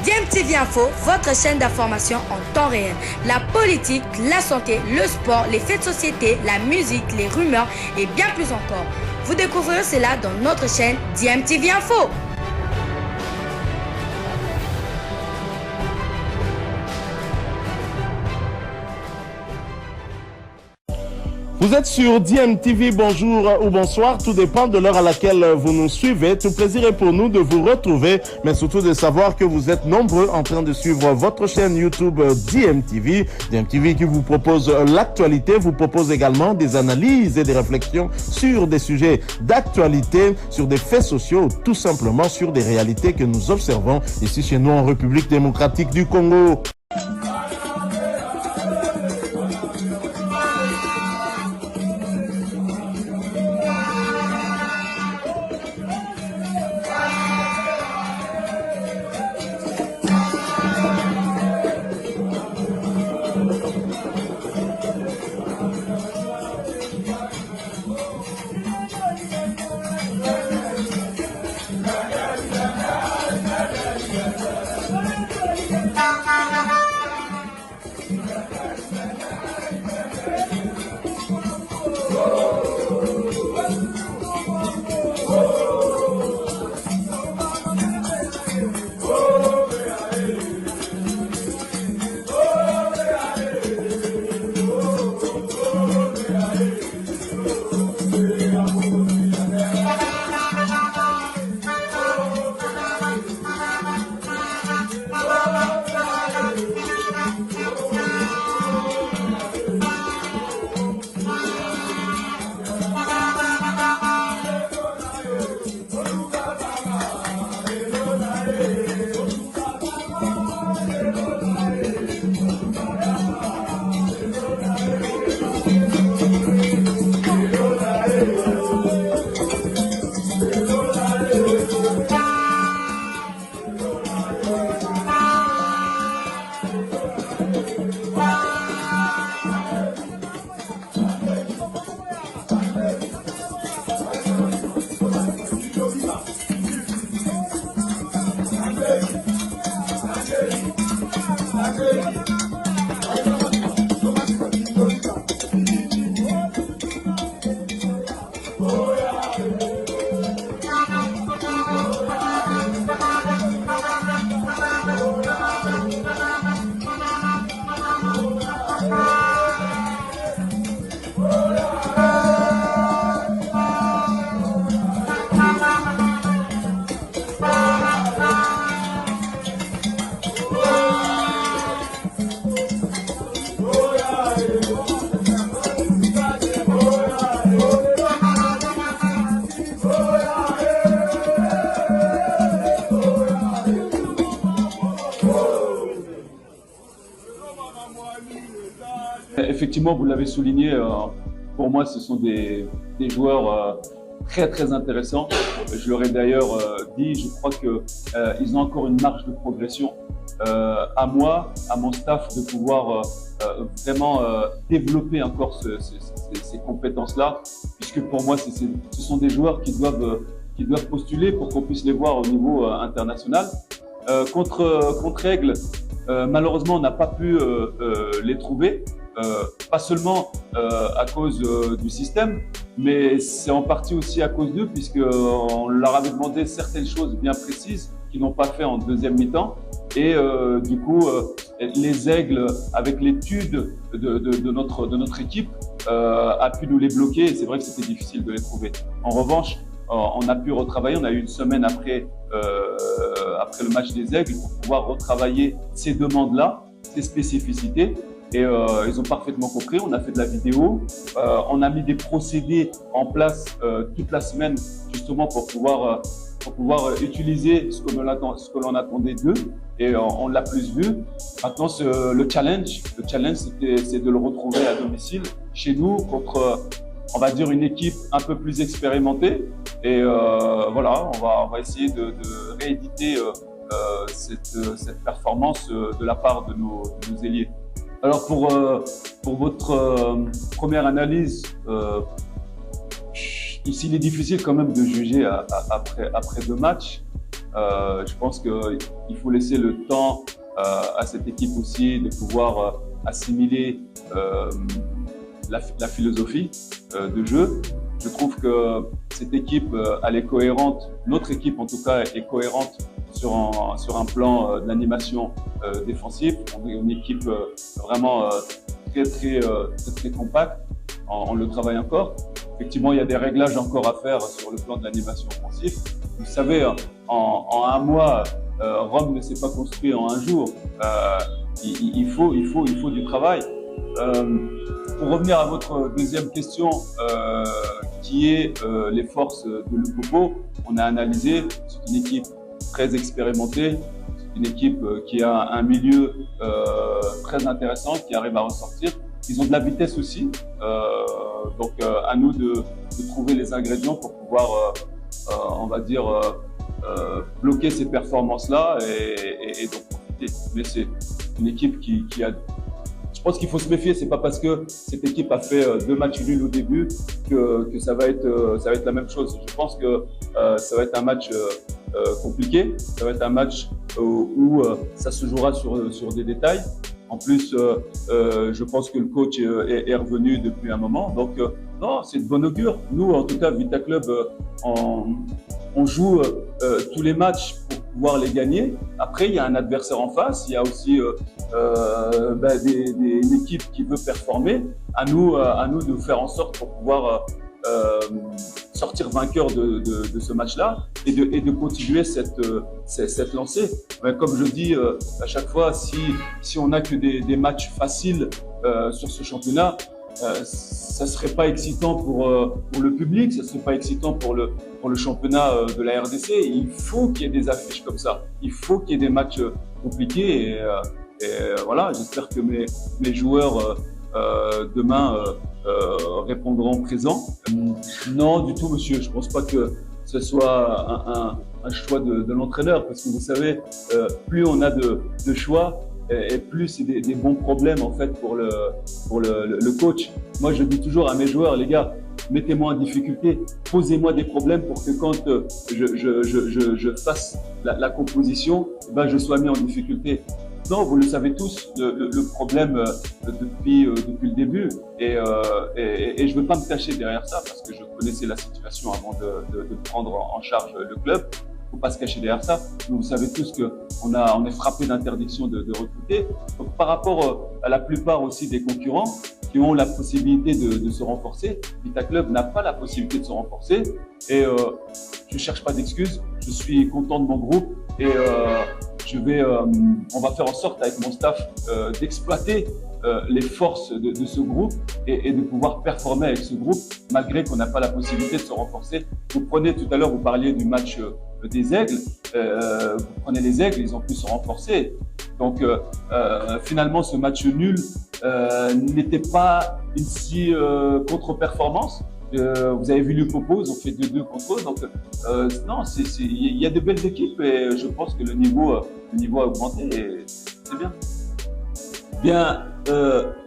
DMTV Info, votre chaîne d'information en temps réel. La politique, la santé, le sport, les faits de société, la musique, les rumeurs et bien plus encore. Vous découvrirez cela dans notre chaîne DMTV Info. Vous êtes sur DMTV, bonjour ou bonsoir, tout dépend de l'heure à laquelle vous nous suivez. Tout plaisir est pour nous de vous retrouver, mais surtout de savoir que vous êtes nombreux en train de suivre votre chaîne YouTube DMTV. DMTV qui vous propose l'actualité, vous propose également des analyses et des réflexions sur des sujets d'actualité, sur des faits sociaux, tout simplement sur des réalités que nous observons ici chez nous en République démocratique du Congo. Effectivement, vous l'avez souligné, pour moi, ce sont des joueurs très intéressants. Je leur ai d'ailleurs dit, je crois qu'ils ont encore une marge de progression. À moi, à mon staff, de pouvoir vraiment développer encore ces compétences-là, puisque pour moi, ce sont des joueurs qui doivent postuler pour qu'on puisse les voir au niveau international. Contre Aigle, malheureusement, on n'a pas pu les trouver. Pas seulement à cause du système, mais c'est en partie aussi à cause d'eux, puisqu'on leur avait demandé certaines choses bien précises qu'ils n'ont pas fait en deuxième mi-temps. Et du coup, les Aigles, avec l'étude de notre équipe, a pu nous les bloquer, et c'est vrai que c'était difficile de les trouver. En revanche, on a pu retravailler, on a eu une semaine après le match des Aigles pour pouvoir retravailler ces demandes-là, ces spécificités. Et ils ont parfaitement compris, on a fait de la vidéo, on a mis des procédés en place toute la semaine justement pour pouvoir utiliser ce que l'on attendait d'eux, et on l'a plus vu. Maintenant, le challenge c'est de le retrouver à domicile chez nous contre, on va dire, une équipe un peu plus expérimentée. Et voilà, on va essayer de rééditer cette performance de la part de nos ailiers. Alors pour votre première analyse, ici il est difficile quand même de juger après deux matchs. Je pense qu'il faut laisser le temps à cette équipe aussi de pouvoir assimiler la philosophie de jeu. Je trouve que cette équipe, elle est cohérente. Notre équipe, en tout cas, est cohérente sur un plan de l'animation défensive. On est une équipe vraiment très compacte. On le travaille encore. Effectivement, il y a des réglages encore à faire sur le plan de l'animation offensive. Vous savez, en un mois, Rome ne s'est pas construit en un jour. Il faut du travail. Pour revenir à votre deuxième question, qui est les forces de Lupopo, on a analysé, c'est une équipe très expérimentée, c'est une équipe qui a un milieu très intéressant, qui arrive à ressortir. Ils ont de la vitesse aussi, donc à nous de trouver les ingrédients pour pouvoir, on va dire, bloquer ces performances-là et donc profiter. Mais c'est une équipe qui a... Je pense qu'il faut se méfier, c'est pas parce que cette équipe a fait 2 matchs nuls au début que ça va être la même chose. Je pense que ça va être un match compliqué, ça va être un match où ça se jouera sur des détails. En plus, je pense que le coach est revenu depuis un moment. Donc, non, c'est de bon augure. Nous, en tout cas, Vita Club, on joue tous les matchs pour pouvoir les gagner. Après, il y a un adversaire en face. Il y a aussi une équipe qui veut performer. À nous de faire en sorte pour pouvoir sortir vainqueur de ce match-là et de continuer cette lancée. Mais comme je dis à chaque fois, si on n'a que des matchs faciles sur ce championnat, ça serait pas excitant pour le public, ça serait pas excitant pour le championnat de la RDC. Il faut qu'il y ait des affiches comme ça. Il faut qu'il y ait des matchs compliqués et voilà. J'espère que mes joueurs demain répondront présent. Non, du tout, monsieur. Je pense pas que ce soit un choix de l'entraîneur, parce que vous savez, plus on a de choix, et plus c'est des bons problèmes en fait pour le coach. Moi, je dis toujours à mes joueurs, les gars, mettez-moi en difficulté, posez-moi des problèmes pour que quand je fasse la composition, ben, je sois mis en difficulté. Non, vous le savez tous, le problème depuis le début, et je veux pas me cacher derrière ça parce que je connaissais la situation avant de prendre en charge le club. Faut pas se cacher derrière ça. Vous savez tous que on est frappé d'interdiction de recruter. Donc, par rapport à la plupart aussi des concurrents qui ont la possibilité de se renforcer, Vita Club n'a pas la possibilité de se renforcer. Et je cherche pas d'excuses. Je suis content de mon groupe et on va faire en sorte avec mon staff d'exploiter les forces de ce groupe et de pouvoir performer avec ce groupe malgré qu'on n'a pas la possibilité de se renforcer. Vous prenez tout à l'heure, vous parliez du match des Aigles. Vous prenez les Aigles, ils ont pu se renforcer. Donc finalement, ce match nul n'était pas une si contre-performance. Vous avez vu Lupopo, ils ont fait 2-2 contre eux. Donc non, il y a de belles équipes et je pense que le niveau a augmenté et c'est bien. Bien,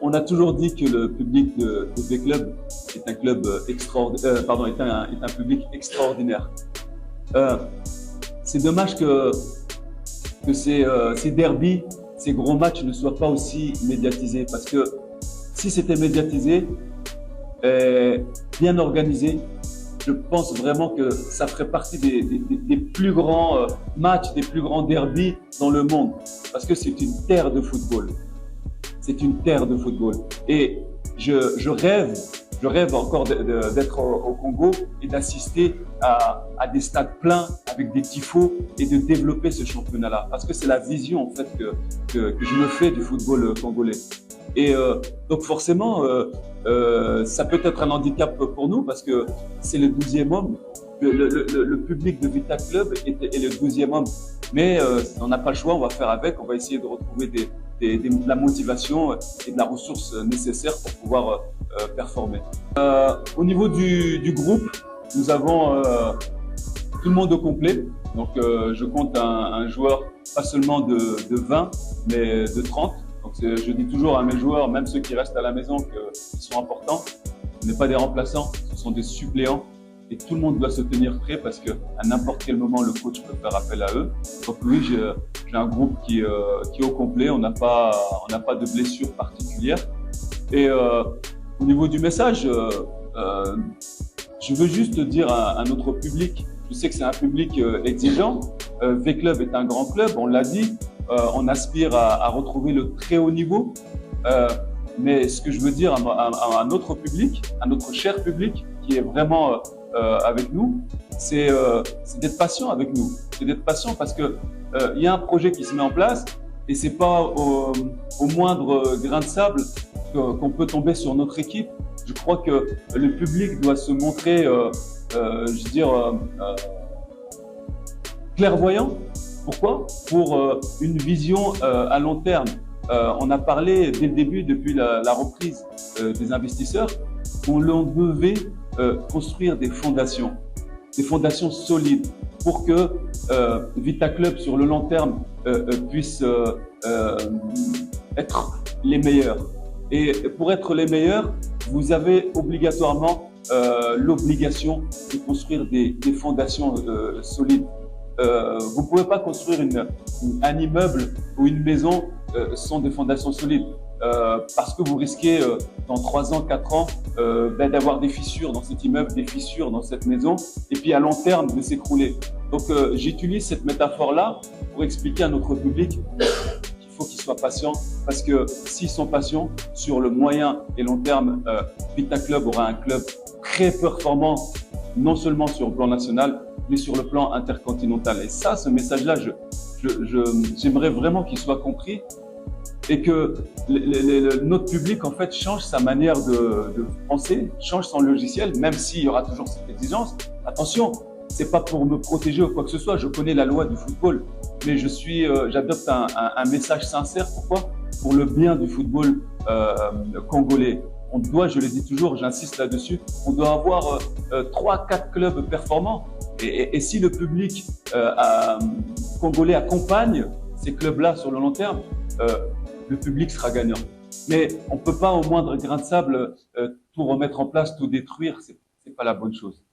on a toujours dit que le public de V-Club est un club extraordinaire, est un public extraordinaire. C'est dommage que ces derbys, ces gros matchs ne soient pas aussi médiatisés, parce que si c'était médiatisé, bien organisé, je pense vraiment que ça ferait partie des plus grands matchs, des plus grands derbys dans le monde, parce que c'est une terre de football. C'est une terre de football. Et je rêve encore d'être au Congo et d'assister à des stades pleins avec des tifos et de développer ce championnat-là. Parce que c'est la vision en fait que je me fais du football congolais. Et donc forcément, ça peut être un handicap pour nous parce que c'est le 12e homme. Le public de Vita Club est le 12e homme. Mais on n'a pas le choix, on va faire avec, on va essayer de retrouver de la motivation et de la ressource nécessaire pour pouvoir performer. Au niveau du groupe, nous avons tout le monde au complet. Donc je compte un joueur pas seulement de 20, mais de 30. Donc je dis toujours à mes joueurs, même ceux qui restent à la maison, qu'ils sont importants. Ce n'est pas des remplaçants, ce sont des suppléants. et tout le monde doit se tenir prêt parce que à n'importe quel moment le coach peut faire appel à eux. Donc oui, j'ai un groupe qui est au complet, on n'a pas de blessure particulière. Et au niveau du message, je veux juste dire à notre public, je sais que c'est un public exigeant. V-Club est un grand club, on l'a dit. On aspire à retrouver le très haut niveau. Mais ce que je veux dire à notre public, à notre cher public qui est vraiment avec nous, c'est d'être patient avec nous. C'est d'être patient parce que il y a un projet qui se met en place et c'est pas au moindre grain de sable qu'on peut tomber sur notre équipe. Je crois que le public doit se montrer, clairvoyant. Pourquoi? Pour une vision à long terme. On a parlé dès le début, depuis la reprise des investisseurs, qu'on devait construire des fondations solides pour que Vita Club sur le long terme puisse être les meilleurs. Et pour être les meilleurs, vous avez obligatoirement l'obligation de construire des fondations solides. Vous ne pouvez pas construire un immeuble ou une maison sans des fondations solides. Parce que vous risquez dans 3 ans, 4 ans d'avoir des fissures dans cet immeuble, des fissures dans cette maison, et puis à long terme de s'écrouler. Donc j'utilise cette métaphore-là pour expliquer à notre public qu'il faut qu'ils soient patients, parce que s'ils sont patients, sur le moyen et long terme, Vita Club aura un club très performant, non seulement sur le plan national, mais sur le plan intercontinental. Et ça, ce message-là, j'aimerais vraiment qu'il soit compris et que notre public, en fait, change sa manière de penser, change son logiciel, même s'il y aura toujours cette exigence. Attention, c'est pas pour me protéger ou quoi que ce soit. Je connais la loi du football, mais j'adopte un message sincère. Pourquoi? Pour le bien du football congolais. On doit, je le dis toujours, j'insiste là-dessus, on doit avoir 3-4 clubs performants. Et si le public congolais accompagne ces clubs-là sur le long terme, le public sera gagnant. Mais on ne peut pas, au moindre grain de sable, tout remettre en place, tout détruire. C'est pas la bonne chose.